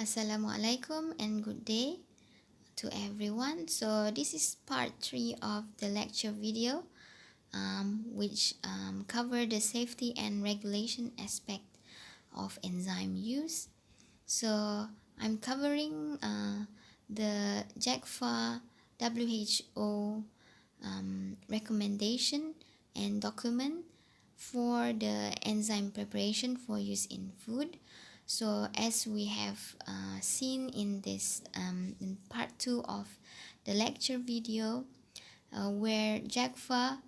Assalamualaikum and good day to everyone. So this is part 3 of the lecture video which cover the safety and regulation aspect of enzyme use. So I'm covering the JACFA WHO recommendation and document for the enzyme preparation for use in food. So as we have seen in this in part 2 of the lecture video, where JACFA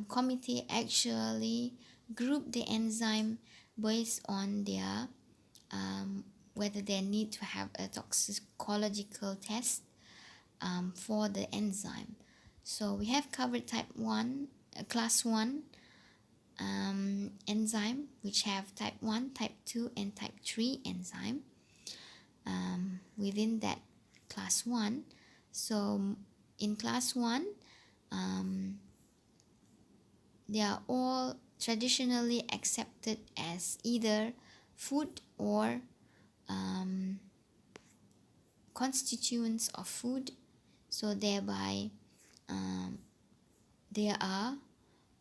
committee actually grouped the enzyme based on their whether they need to have a toxicological test for the enzyme. So we have covered type 1, class 1 enzyme, which have type 1, type 2 and type 3 enzyme within that class 1. So in class 1, they are all traditionally accepted as either food or constituents of food, so thereby they are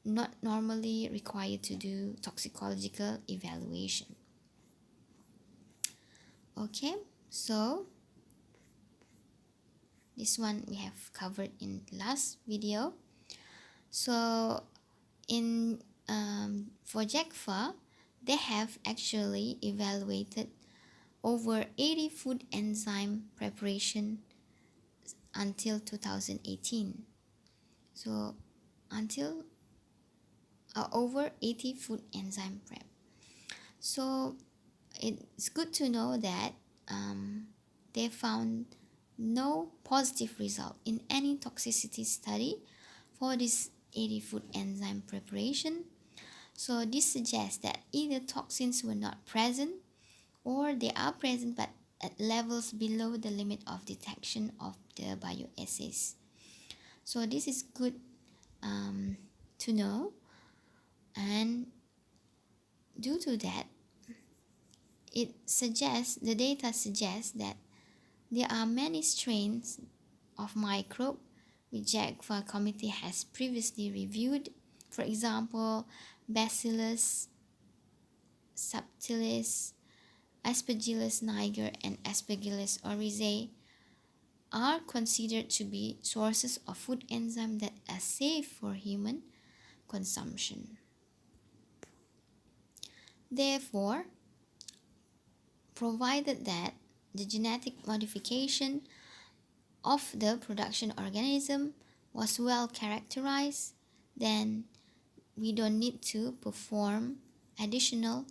not normally required to do toxicological evaluation. Okay, so this one we have covered in last video. So in for JACFA, they have actually evaluated over 80 food enzyme preparation until 2018. So until over 80 food enzyme prep. So it's good to know that they found no positive result in any toxicity study for this 80 food enzyme preparation. So this suggests that either toxins were not present or they are present but at levels below the limit of detection of the bioassays. So this is good to know, and due to that, the data suggests that there are many strains of microbe which JACFA committee has previously reviewed. For example, Bacillus subtilis, Aspergillus niger and Aspergillus oryzae are considered to be sources of food enzymes that are safe for human consumption. Therefore, provided that the genetic modification of the production organism was well characterized, then we don't need to perform additional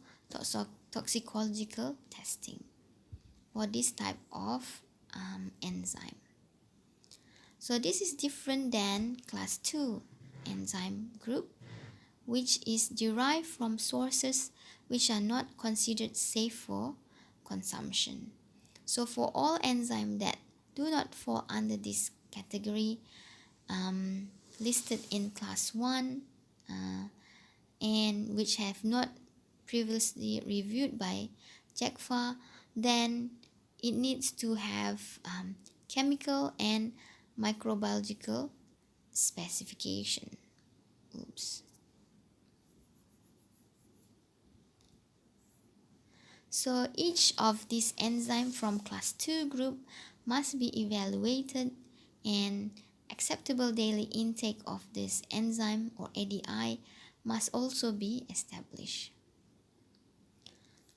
toxicological testing for this type of enzyme. So this is different than class 2 enzyme group, which is derived from sources which are not considered safe for consumption. So for all enzymes that do not fall under this category listed in class 1 and which have not previously reviewed by JACFA, then it needs to have chemical and microbiological specification. So each of these enzymes from class 2 group must be evaluated, and acceptable daily intake of this enzyme or ADI must also be established.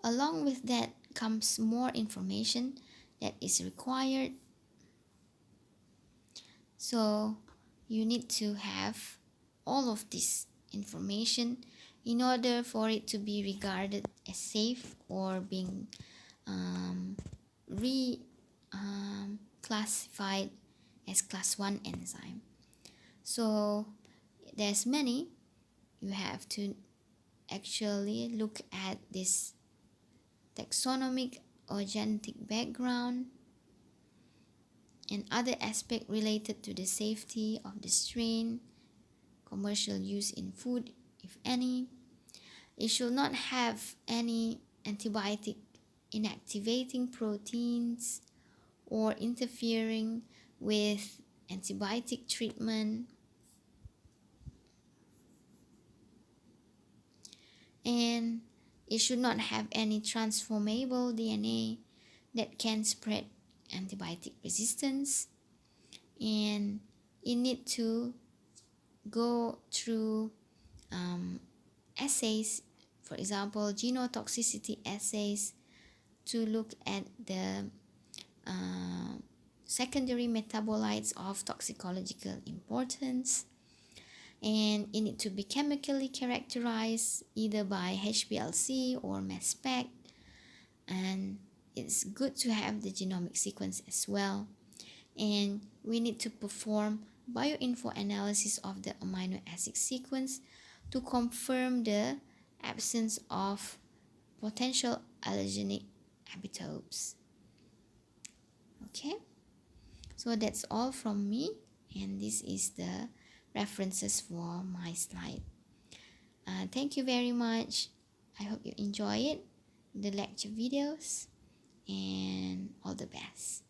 Along with that comes more information that is required. So you need to have all of this information in order for it to be regarded as safe or being classified as class 1 enzyme. So there's many. You have to actually look at this taxonomic or genetic background and other aspects related to the safety of the strain, commercial use in food, if any. It should not have any antibiotic inactivating proteins or interfering with antibiotic treatment. And it should not have any transformable DNA that can spread antibiotic resistance. And it need to go through assays, for example, genotoxicity assays, to look at the secondary metabolites of toxicological importance. And it need to be chemically characterized either by HPLC or mass spec. And it's good to have the genomic sequence as well. And we need to perform bioinfo analysis of the amino acid sequence to confirm the absence of potential allergenic epitopes. Okay, so that's all from me, and this is the references for my slide. Thank you very much. I hope you enjoy it, the lecture videos, and all the best.